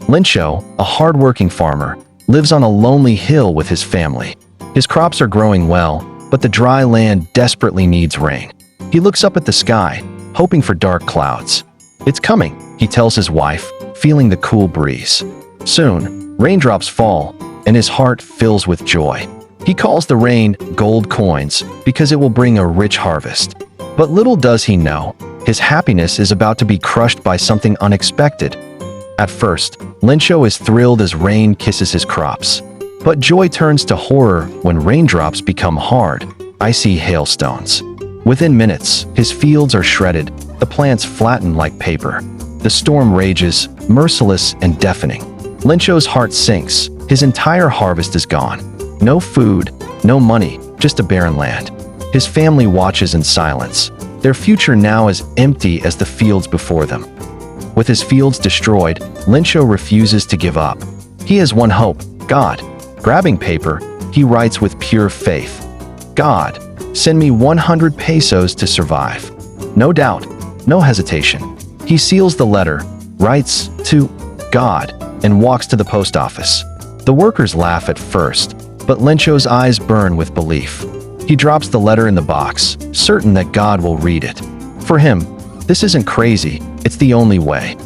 Lencho, a hard-working farmer, lives on a lonely hill with his family. His crops are growing well, but the dry land desperately needs rain. He looks up at the sky, hoping for dark clouds. "It's coming," he tells his wife, feeling the cool breeze. Soon, raindrops fall, and his heart fills with joy. He calls the rain gold coins because it will bring a rich harvest. But little does he know, his happiness is about to be crushed by something unexpected. At first, Lencho is thrilled as rain kisses his crops. But joy turns to horror when raindrops become hard, icy hailstones. Within minutes, his fields are shredded, the plants flatten like paper. The storm rages, merciless and deafening. Lencho's heart sinks, his entire harvest is gone. No food, no money, just a barren land. His family watches in silence, their future now as empty as the fields before them. With his fields destroyed, Lencho refuses to give up. He has one hope, God. Grabbing paper, he writes with pure faith, "God, send me 100 pesos to survive." No doubt, no hesitation. He seals the letter, writes, "To God," and walks to the post office. The workers laugh at first, but Lencho's eyes burn with belief. He drops the letter in the box, certain that God will read it. For him, this isn't crazy, it's the only way.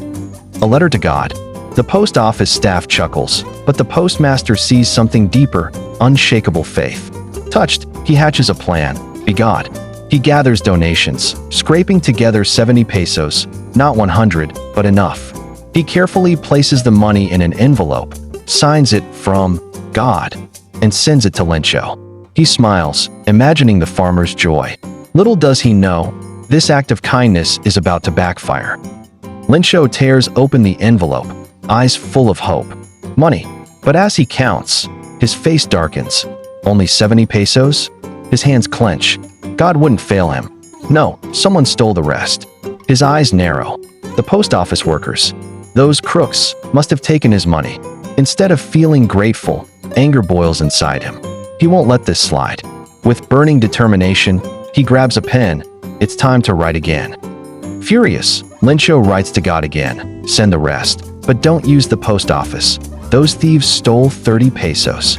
A letter to God. The post office staff chuckles, but the postmaster sees something deeper, unshakable faith. Touched, he hatches a plan. Be God. He gathers donations, scraping together 70 pesos, not 100, but enough. He carefully places the money in an envelope, signs it from God, and sends it to Lencho. He smiles, imagining the farmer's joy. Little does he know, this act of kindness is about to backfire. Lencho tears open the envelope, eyes full of hope. Money. But as he counts, his face darkens. Only 70 pesos? His hands clench. God wouldn't fail him. No, someone stole the rest. His eyes narrow. The post office workers. Those crooks must have taken his money. Instead of feeling grateful, anger boils inside him. He won't let this slide. With burning determination, he grabs a pen. It's time to write again. Furious, Lencho writes to God again. Send the rest. But don't use the post office. Those thieves stole 30 pesos.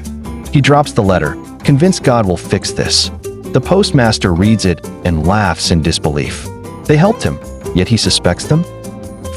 He drops the letter, convinced God will fix this. The postmaster reads it and laughs in disbelief. They helped him, yet he suspects them?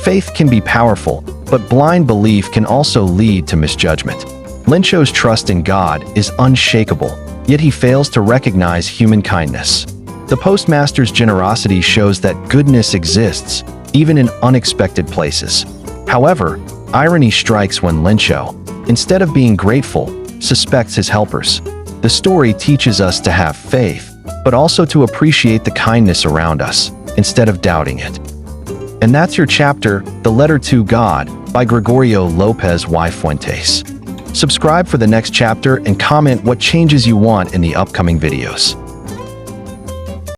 Faith can be powerful, but blind belief can also lead to misjudgment. Lencho's trust in God is unshakable, yet he fails to recognize human kindness. The postmaster's generosity shows that goodness exists, even in unexpected places. However, irony strikes when Lencho, instead of being grateful, suspects his helpers. The story teaches us to have faith, but also to appreciate the kindness around us, instead of doubting it. And that's your chapter, The Letter to God, by Gregorio López y Fuentes. Subscribe for the next chapter and comment what changes you want in the upcoming videos.